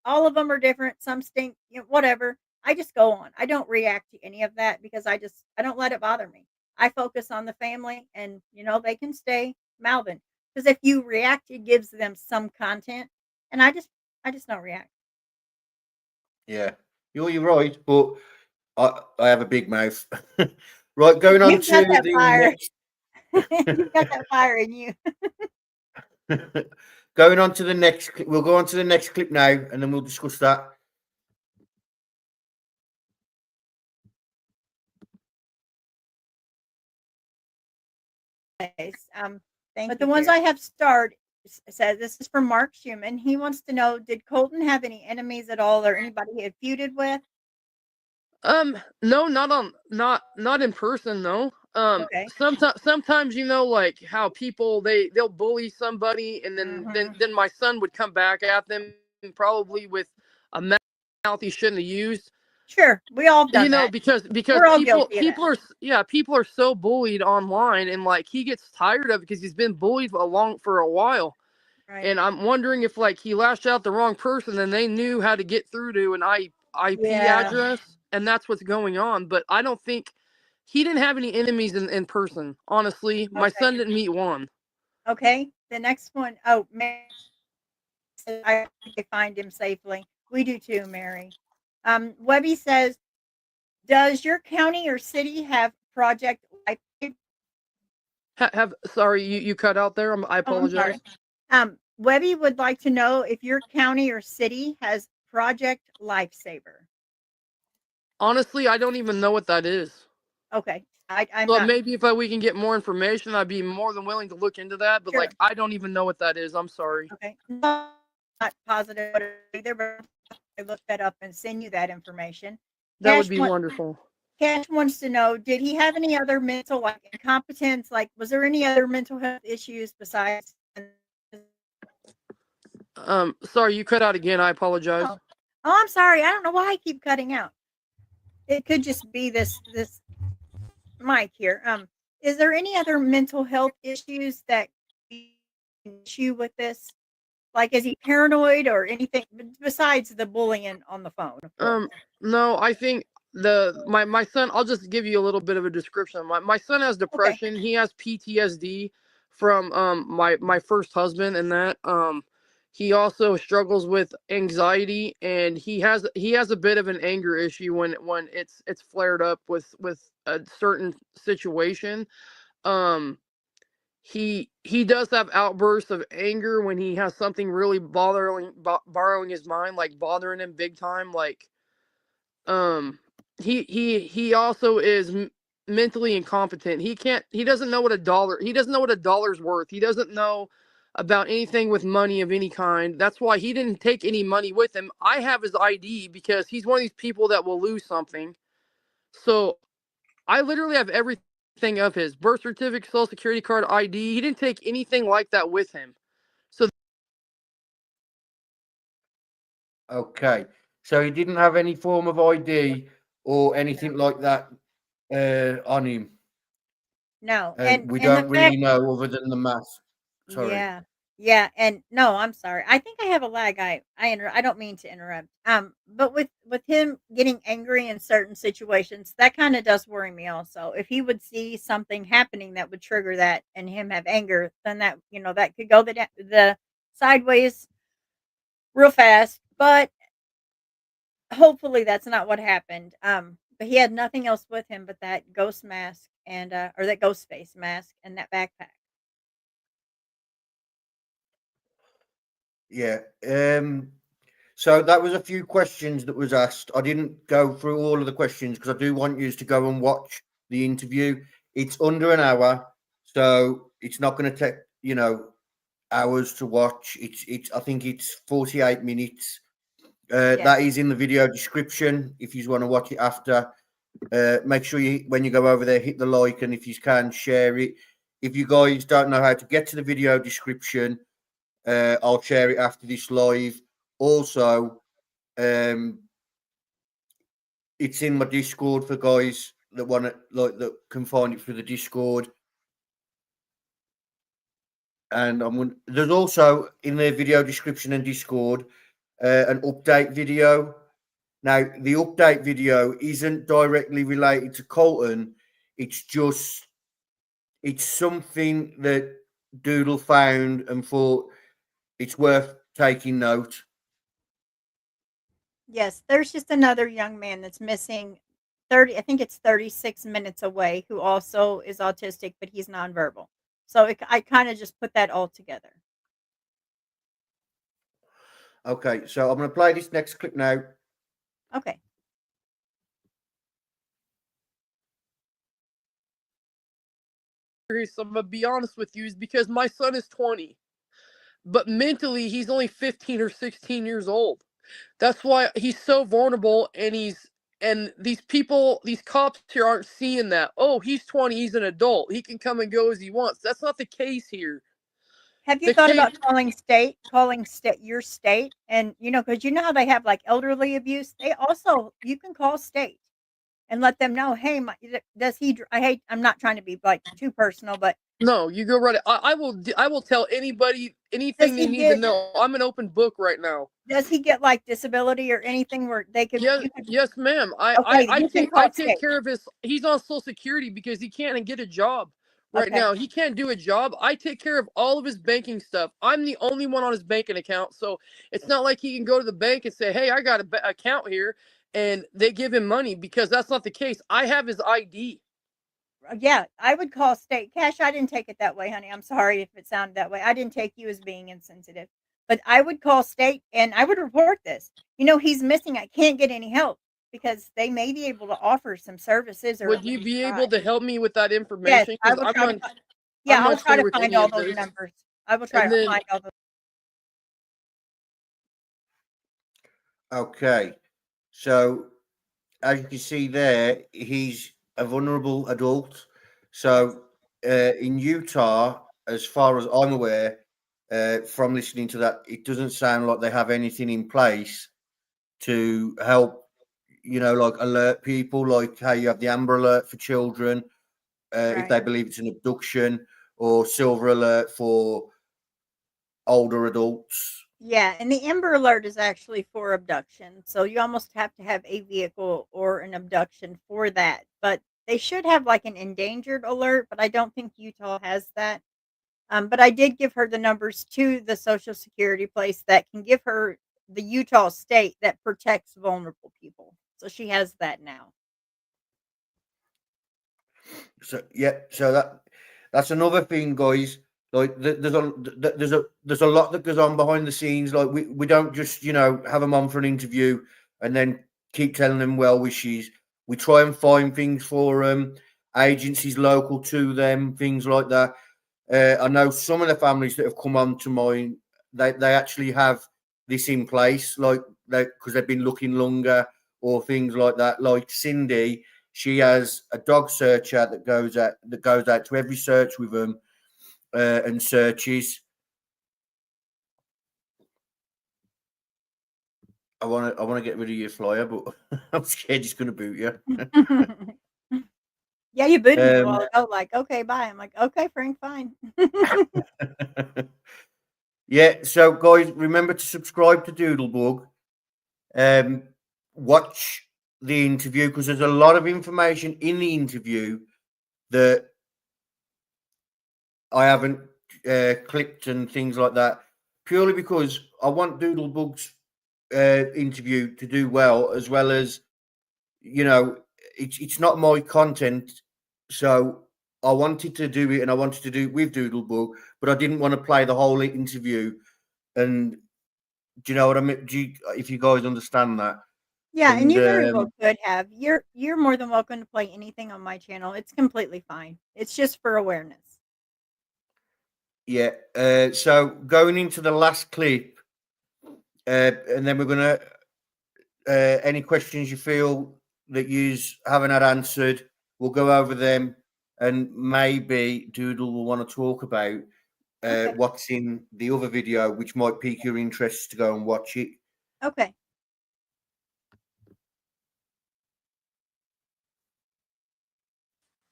All of them are different. Some stink, whatever. I just go on. I don't react to any of that because I don't let it bother me. I focus on the family and, they can stay mouthing. Because if you react, it gives them some content. And I just don't react. yeah, you're right, but I have a big mouth. Right, going on You've to got that the fire. You've got that fire in you. next. Going on to the next. We'll go on to the next clip now, and then we'll discuss that. case. Thank But you, the ones Karen. I have starred says this is from Mark Schumann. He wants to know: did Colton have any enemies at all, or anybody he had feuded with? No, not in person, no. Okay. Sometimes like how people they'll bully somebody, and then my son would come back at them probably with a mouth he shouldn't have used. Sure, we all have done that. Because We're all people guilty of that. people are so bullied online, and like he gets tired of it because he's been bullied for a while. Right. And I'm wondering if like he lashed out the wrong person and they knew how to get through to an IP Yeah. address, and that's what's going on. But I don't think he didn't have any enemies in person. Honestly, my Okay. son didn't meet one. Okay. The next one, oh, Mary says, I think they find him safely. We do too, Mary. Webby says, does your county or city have Project Life? Sorry, you cut out there. I Oh, I'm apologize. sorry. Webby would like to know if your county or city has Project Lifesaver. Honestly, I don't even know what that is. Okay. I'm Well, not maybe if we can get more information, I'd be more than willing to look into that. But sure. like, I don't even know what that is. I'm sorry. Okay. Not positive either, but I look that up and send you that information. That would be wonderful. Cash wants to know, did he have any other mental like incompetence? Like, was there any other mental health issues besides? Sorry, you cut out again. I apologize. Oh, I'm sorry. I don't know why I keep cutting out. It could just be this mic here. Is there any other mental health issues that issue with this? Like, is he paranoid or anything besides the bullying on the phone? No, I think my son, I'll just give you a little bit of a description. My son has depression. Okay. He has PTSD from my first husband, and that he also struggles with anxiety, and he has a bit of an anger issue when it's flared up with a certain situation. He does have outbursts of anger when he has something really borrowing his mind, like bothering him big time. Like he also is mentally incompetent. He doesn't know what a dollar's worth. He doesn't know about anything with money of any kind. That's why he didn't take any money with him. I have his ID because he's one of these people that will lose something. So I literally have everything of his: birth certificate, social security card, ID. He didn't take anything like that with him. So okay, so he didn't have any form of ID or anything like that on him. No, and we don't really know other than the mask. Sorry. Yeah, and no, I'm sorry. I think I have a lag. I don't mean to interrupt. But with him getting angry in certain situations, that kind of does worry me also. If he would see something happening that would trigger that and him have anger, then that that could go the sideways real fast. But hopefully that's not what happened. But he had nothing else with him but that ghost mask and or that ghost face mask and that backpack. Yeah. So that was a few questions that was asked. I didn't go through all of the questions because I do want you to go and watch the interview. It's under an hour, so it's not going to take hours to watch. It's I think it's 48 minutes. That is in the video description if you want to watch it after. Make sure when you go over there, hit the like, and if you can, share it. If you guys don't know how to get to the video description, I'll share it after this live. Also, it's in my Discord for guys that want to that can find it through the Discord. And there's also in the video description and Discord an update video. Now, the update video isn't directly related to Colton. It's something that Doodle found and thought it's worth taking note. Yes, there's just another young man that's missing 30, I think it's 36 minutes away, who also is autistic, but he's nonverbal. So I kind of just put that all together. Okay, so I'm going to play this next clip now. Okay. I'm gonna be honest with you, is because my son is 20, but mentally he's only 15 or 16 years old. That's why he's so vulnerable, and these people, these cops here aren't seeing that. Oh, he's 20, he's an adult. He can come and go as he wants. That's not the case here. Have you The thought case, about calling state your state? And because you know how they have like elderly abuse, you can call state and let them know, hey, does he? I hate. I'm not trying to be like too personal, but no, you go right. I will tell anybody does anything they he need to get? know. I'm an open book right now. Does he get like disability or anything where they could? Yes, You could yes, ma'am. okay, you can I call take state. care of his. He's on Social Security because he can't get a job right Okay, now. He can't do a job. I take care of all of his banking stuff. I'm the only one on his banking account, so it's not like he can go to the bank and say, "Hey, I got an account here," and they give him money, because that's not the case. I have his ID. yeah, I would call state. Cash, I didn't take it that way, honey. I'm sorry if it sounded that way. I didn't take you as being insensitive, but I would call state and I would report this. He's missing. I can't get any help because they may be able to offer some services or Would at you least be try. able to help me with that Yes, information? I Because will try to find. I'm Yeah, I'll try unsure to with find any all of those this. numbers. I will try And to then find all those. Okay. So as you can see there, he's a vulnerable adult. So in Utah, as far as I'm aware, from listening to that, it doesn't sound like they have anything in place to help, like alert people, like how you have the Amber Alert for children, if they Right. believe it's an abduction, or Silver Alert for older adults. Yeah, and the Amber Alert is actually for abduction. So you almost have to have a vehicle or an abduction for that. But they should have like an endangered alert, but I don't think Utah has that. But I did give her the numbers to the Social Security place that can give her the Utah state that protects vulnerable people. So she has that now. So yeah, so that's another thing, guys. Like there's a lot that goes on behind the scenes. Like we don't just have them on for an interview and then keep telling them well wishes. We try and find things for agencies local to them, things like that. I know some of the families that have come on to mine, they actually have this in place, like because they've been looking longer or things like that. Like Cindy, she has a dog searcher that goes out to every search with them and searches. I want to get rid of your flyer, but I'm scared it's going to boot you. Yeah, you booted me a while ago. Like, okay, bye. I'm like, okay, Frank, fine. Yeah, so guys, remember to subscribe to Doodlebug. Watch the interview because there's a lot of information in the interview that I haven't clicked and things like that, purely because I want Doodlebug's interview to do well as it's not my content, so I wanted to do it and I wanted to do it with Doodlebug, but I didn't want to play the whole interview. And do you know what I mean? If you guys understand that? Yeah, and you very well And could have. You're more than welcome to play anything on my channel. It's completely fine. It's just for awareness. yeah, so going into the last clip, and then we're gonna any questions you feel that you haven't had answered, we'll go over them, and maybe Doodle will want to talk about Okay. what's in the other video, which might pique your interest to go and watch it. Okay.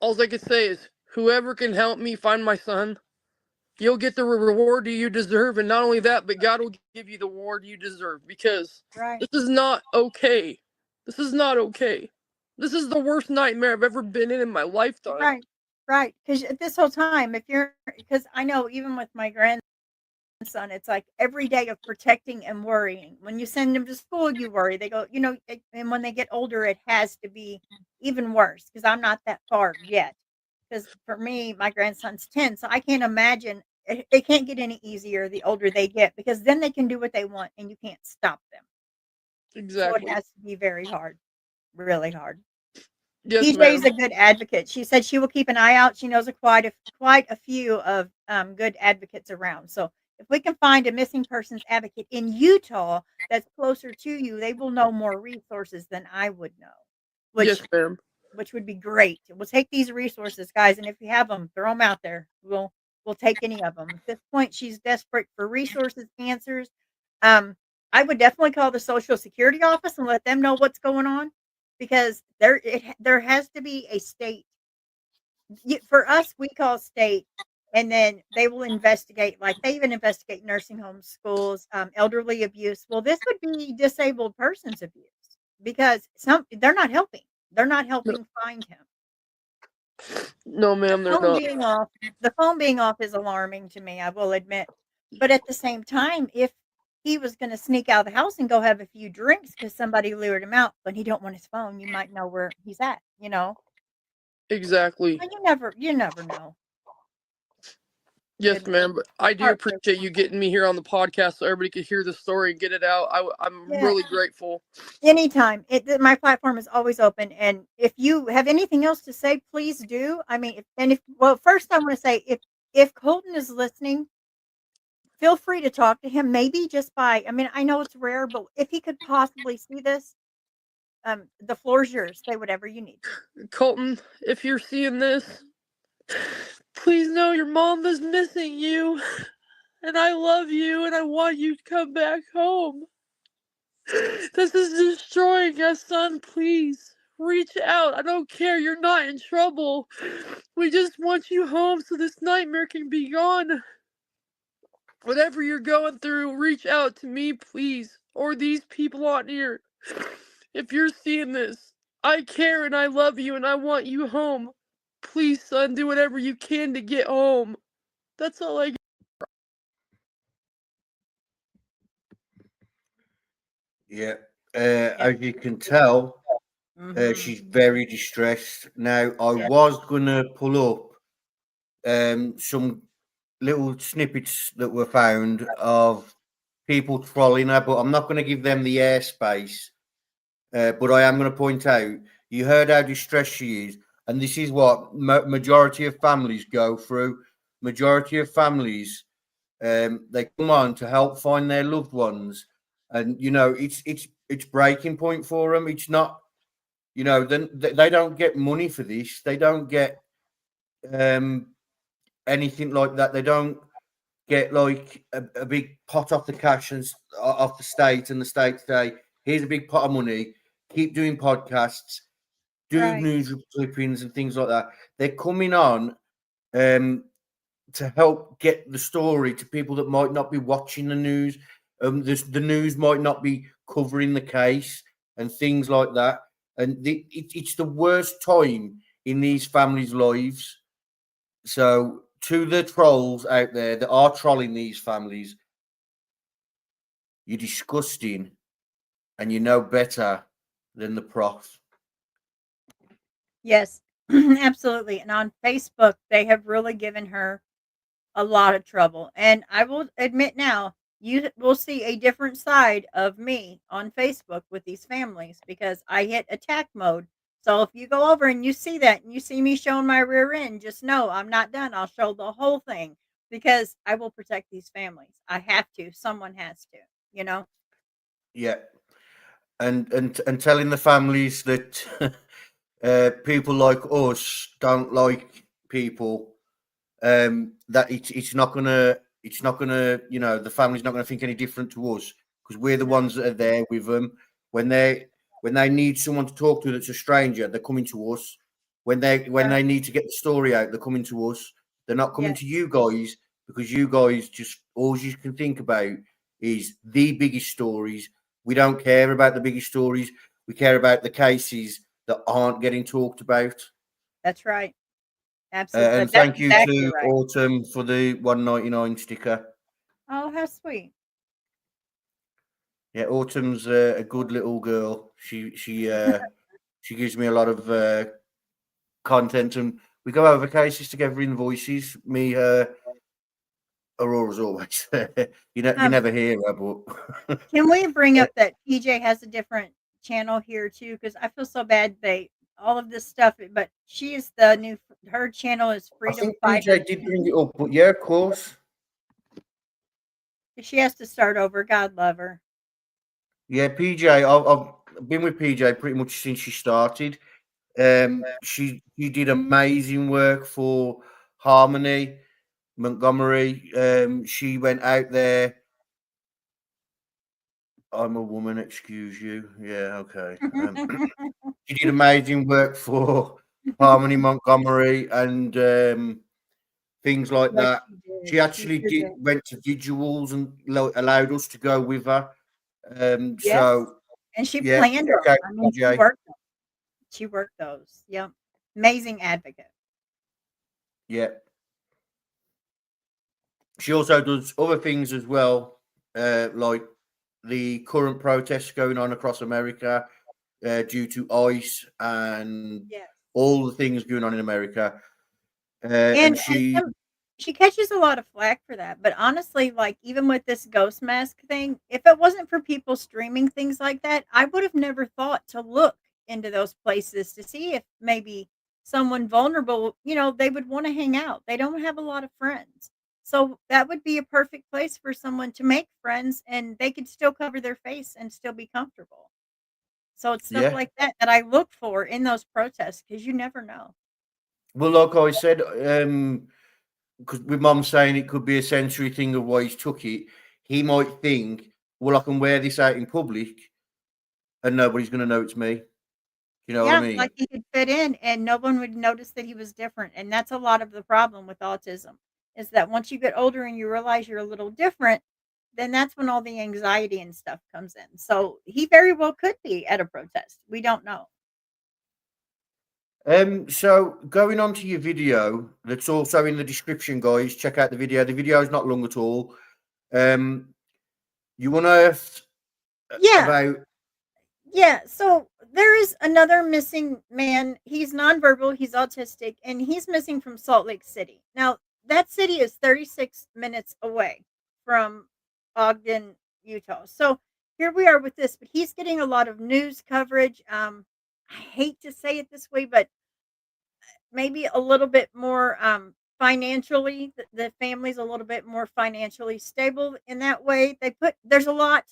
all I can say is, whoever can help me find my son, you'll get the reward you deserve. And not only that, but God will give you the reward you deserve, because Right. this is not okay. This is not okay. This is the worst nightmare I've ever been in my lifetime. Right. Right. Because this whole time, because I know even with my grandson, it's like every day of protecting and worrying. When you send them to school, you worry. They go, and when they get older, it has to be even worse because I'm not that far yet. Because for me, my grandson's 10, so I can't imagine it can't get any easier the older they get because then they can do what they want and you can't stop them. So Exactly. it has to be very hard, really hard. Yes, PJ's ma'am. a good advocate. She said she will keep an eye out. She knows quite a few of good advocates around. So if we can find a missing persons advocate in Utah that's closer to you, they will know more resources than I would know, Yes, which ma'am. would be great. We'll take these resources, guys, and if you have them, throw them out there. We'll take any of them. At this point, she's desperate for resources, answers. I would definitely call the Social Security office and let them know what's going on, because there has to be a state. For us, we call state, and then they will investigate. Like they even investigate nursing homes, schools, elderly abuse. Well, this would be disabled persons abuse because they're not helping. They're not No, helping find him. no, The ma'am, they're phone not. being off, the phone being off is alarming to me, I will admit. But at the same time, if he was going to sneak out of the house and go have a few drinks because somebody lured him out, but he don't want his phone, you might know where he's at. Exactly. But you never know. Yes, Goodness, ma'am. But I do heartbreaking. appreciate you getting me here on the podcast so everybody could hear the story and get it out. I'm Yeah, really grateful. anytime. My platform is always open, and if you have anything else to say, please do. I mean, first I want to say if Colton is listening, feel free to talk to him. Maybe just by, I mean, I know it's rare, but if he could possibly see this, the floor's yours. Say whatever you need to. Colton, if you're seeing this, please know your mom is missing you. And I love you and I want you to come back home. This is destroying us, son. Please reach out. I don't care. You're not in trouble. We just want you home so this nightmare can be gone. Whatever you're going through, reach out to me, please. Or these people on here. If you're seeing this, I care and I love you and I want you home. Please, son, do whatever you can to get home. That's all I. Yeah. Yeah. As you can tell, Hmm. she's very distressed. Now, I Yeah. was going to pull up some little snippets that were found of people trolling her, but I'm not going to give them the airspace. But I am going to point out, you heard how distressed she is, and this is what majority of families go through. Majority of families, they come on to help find their loved ones, and it's breaking point for them. It's not, then they don't get money for this. They don't get um, anything like that. They don't get like a big pot off the cash and off the state, and the state say, "Here's a big pot of money. Keep doing podcasts, do Right. news clippings, and things like that." They're coming on um, to help get the story to people that might not be watching the news. The news might not be covering the case and things like that. And it's the worst time in these families' lives. So, to the trolls out there that are trolling these families, you're disgusting and you know better than the prof. Yes. Absolutely. And on Facebook, they have really given her a lot of trouble. And I will admit now, you will see a different side of me on Facebook with these families because I hit attack mode. So if you go over and you see that and you see me showing my rear end, just know I'm not done. I'll show the whole thing because I will protect these families. I have to. Someone has to, you know? Yeah. And telling the families that people like us don't like people, that it's not gonna the family's not gonna think any different to us because we're the No. ones that are there with them when they need someone to talk to that's a stranger. They're coming to us. When they Right. need to get the story out, they're coming to us. They're not coming Yeah. to you guys because you guys just all you can think about is the biggest stories. We don't care about the biggest stories. We care about the cases that aren't getting talked about. That's right. Absolutely. And That's thank you exactly to right. Autumn for the 199 sticker. Oh, how sweet. Yeah, Autumn's a good little girl. She gives me a lot of content, and we go over cases together in voices. Me, her, Aurora's always. You Um, never hear her, but Can we bring up that PJ has a different channel here too? Because I feel so bad all of this stuff. But she is the new. Her channel is I Freedom think Fighter. PJ did bring it up, but yeah, of course. She has to start over. God love her. Yeah, PJ. I've been with PJ pretty much since she started. She did amazing work for Harmony Montgomery. She went out there. I'm a woman, excuse you. Yeah, okay. She did amazing work for Harmony Montgomery and things like Yes, that. she did. She actually sure did. went to vigils and allowed us to go with her. Yes, So and she yeah, planned them. okay, I mean, she PJ. worked them. She worked those. Yep. Amazing advocate. Yeah. She also does other things as well, like the current protests going on across America due to ICE and Yes. all the things going on in America. And And she, she catches a lot of flack for that. But honestly, like even with this ghost mask thing, if it wasn't for people streaming things like that, I would have never thought to look into those places to see if maybe someone vulnerable, they would want to hang out. They don't have a lot of friends. So that would be a perfect place for someone to make friends and they could still cover their face and still be comfortable. So it's stuff yeah. like that that I look for in those protests because you never know. Well, like I said, because with Mum saying it could be a sensory thing of why he's took it, he might think, well, I can wear this out in public and nobody's going to know it's me. You know what I Yeah, mean? like he could fit in and no one would notice that he was different. And that's a lot of the problem with autism is that once you get older and you realize you're a little different, then that's when all the anxiety and stuff comes in. So he very well could be at a protest. We don't know. So going on to your video, that's also in the description, guys. Check out the video. The video is not long at all. You unearthed Yeah, about yeah. So there is another missing man. He's nonverbal, he's autistic, and he's missing from Salt Lake City. Now, that city is 36 minutes away from Ogden, Utah. So here we are with this, but he's getting a lot of news coverage. I hate to say it this way, but maybe a little bit more financially the family's a little bit more financially stable in that way. There's a lot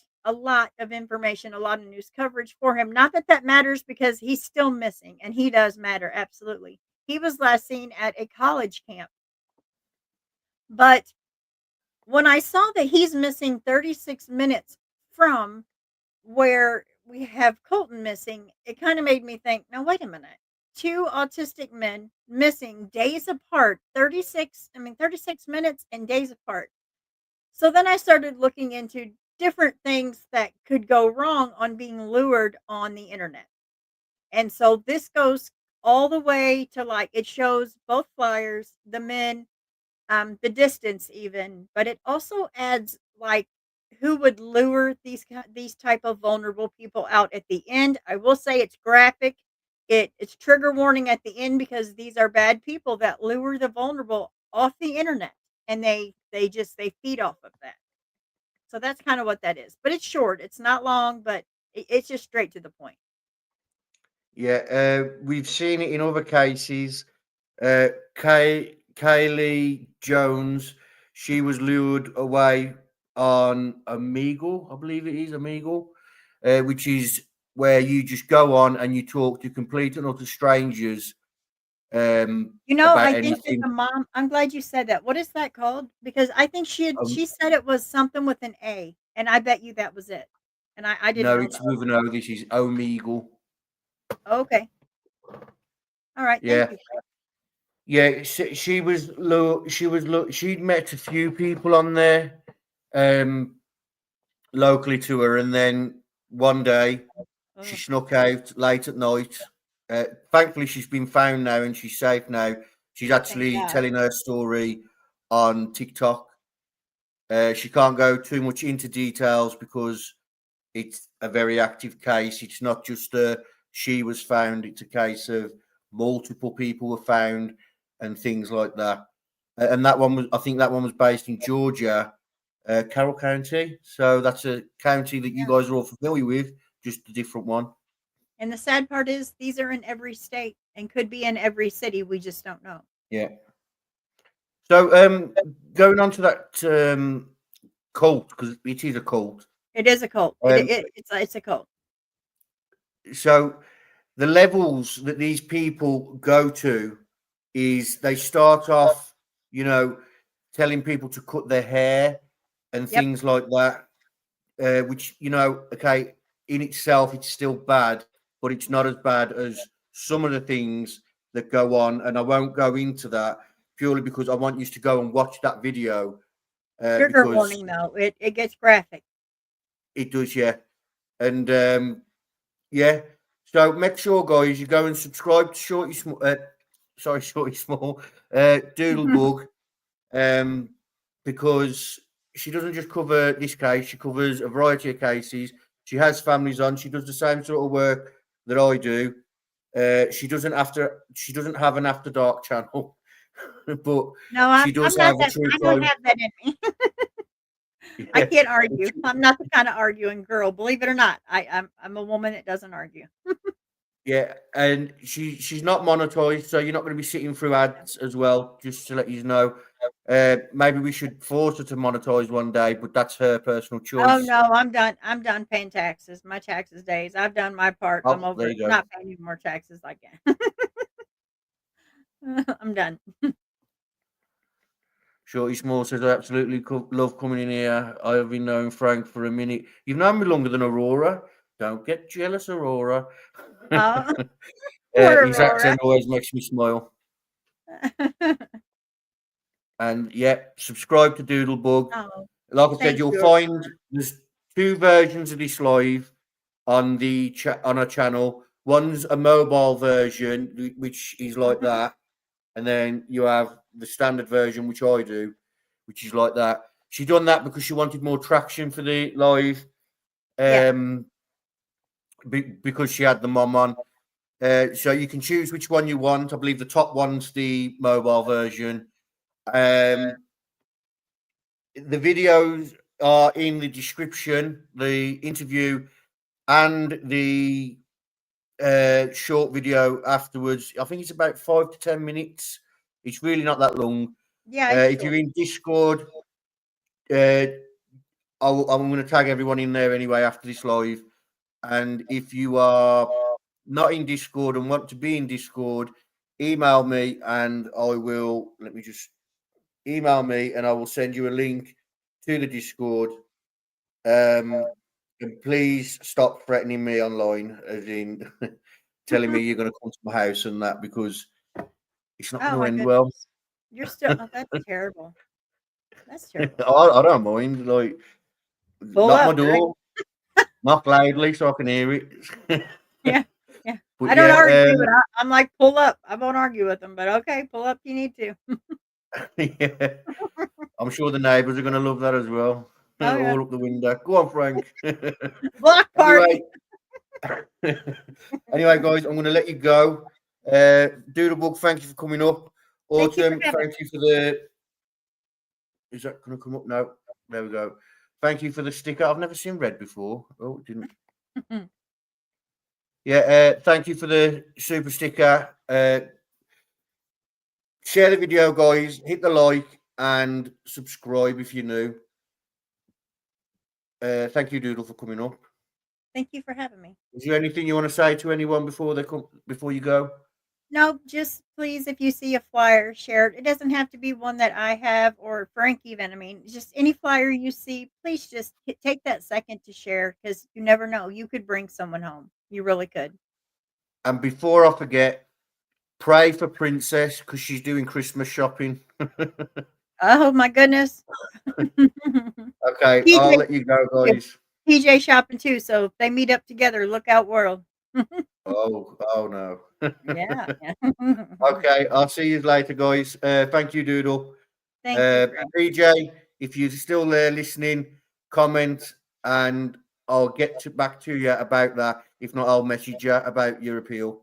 of information, a lot of news coverage for him. Not that that matters because he's still missing and he does matter absolutely. He was last seen at a college camp. But when I saw that he's missing 36 minutes from where we have Colton missing, it kind of made me think, now wait a minute. Two autistic men missing days apart, 36 minutes and days apart. So then I started looking into different things that could go wrong on being lured on the internet. And so this goes all the way to like it shows both flyers, the men, the distance even, but it also adds like who would lure these type of vulnerable people out at the end. I will say it's graphic. It's trigger warning at the end because these are bad people that lure the vulnerable off the internet and they feed off of that. So that's kind of what that is. But it's short. It's not long, but it's just straight to the point. yeah. We've seen it in other cases. Kaylee Jones, she was lured away on Omegle, I believe it is Omegle, which is where you just go on and you talk to complete and utter strangers about I think that anything. the mom I'm glad you said that. What is that called? Because I think Um, she said it was something with an A, and I bet you that was it. And I didn't no, know it's that. with an O. This is Omegle. Okay. All right. Thank Yeah, you. yeah. She was she'd met a few people on there, um, locally to her, and then one day she Oh, snuck out late at night. Thankfully, she's been found now and she's safe now. She's thank actually God. telling her story on TikTok. She can't go too much into details because it's a very active case. It's not just she was found, it's a case of multiple people were found and things like that. And that one was, I think that one was based in Georgia, Carroll County. So that's a county that you Yeah. guys are all familiar with, just a different one. And the sad part is these are in every state and could be in every city. We just don't know. Yeah. So going on to that cult, because it is a cult. It is a cult. It's a cult. So the levels that these people go to is they start off, telling people to cut their hair and things like that, which, okay, in itself, it's still bad, but it's not as bad as some of the things that go on. And I won't go into that purely because I want you to go and watch that video. Trigger warning, though. It gets graphic. It does, yeah. And, yeah. So make sure, guys, you go and subscribe to Shorty Small, Doodlebug, because she doesn't just cover this case; she covers a variety of cases. She has families on. She does the same sort of work that I do. She doesn't have an after dark channel, but no, she does I have a true don't have that in me. Yeah. I can't argue. I'm not the kind of arguing girl. Believe it or not, I'm a woman that doesn't argue. Yeah, and she's not monetized, so you're not going to be sitting through ads as well. Just to let you know, maybe we should force her to monetize one day, but that's her personal choice. Oh no, I'm done. I'm done paying taxes. My taxes days. I've done my part. I'm over it. Not paying any more taxes like that. I'm done. Shorty Small says, I absolutely love coming in here. I have been knowing Frank for a minute. You've known me longer than Aurora. Don't get jealous, Aurora. His accent always makes me smile. And yeah, subscribe to Doodlebug. Oh, like I said, you'll find there's 2 versions of this live on the on our channel. One's a mobile version, which is like that, and then you have the standard version, which I do, which is like that. She done that because she wanted more traction for the live, because she had the mom on. So you can choose which one you want. I believe the top one's the mobile version. The videos are in the description, the interview and the short video afterwards. I think it's about 5 to 10 minutes. It's really not that long. Yeah. If you're in Discord, I'm going to tag everyone in there anyway after this live. And if you are not in Discord and want to be in Discord, email me and I will email me and I will send you a link to the Discord. And please stop threatening me online, as in telling me you're going to come to my house and that, because it's not going to end well. You're still, that's terrible. That's terrible. I don't mind. Like, knock my door, knock loudly so I can hear it. Yeah. But I don't argue, but I'm like, pull up. I won't argue with them, but okay, pull up. You need to. Yeah, I'm sure the neighbours are going to love that as well. All up the window. Go on, Frank. Block party. Anyway, guys, I'm going to let you go. Doodlebug, thank you for coming up. Autumn, thank you for the. Is that going to come up now? There we go. Thank you for the sticker. I've never seen red before. Oh, it didn't. Yeah, thank you for the super sticker. Share the video, guys. Hit the like and subscribe if you're new. Thank you, Doodle, for coming up. Thank you for having me. Is there anything you want to say to anyone before you go? No, just please, if you see a flyer, share it. It doesn't have to be one that I have or Frank even. I mean, just any flyer you see, please just take that second to share, because you never know. You could bring someone home. You really could. And before I forget, pray for Princess, because she's doing Christmas shopping. Oh, my goodness. Okay, PJ, I'll let you go, guys. PJ shopping too, so if they meet up together, look out, world. Oh no. Yeah. Okay, I'll see you later, guys. Thank you, Doodle. Thank you, PJ, if you're still there listening, comment and I'll get back to you about that. If not, I'll message you about your appeal.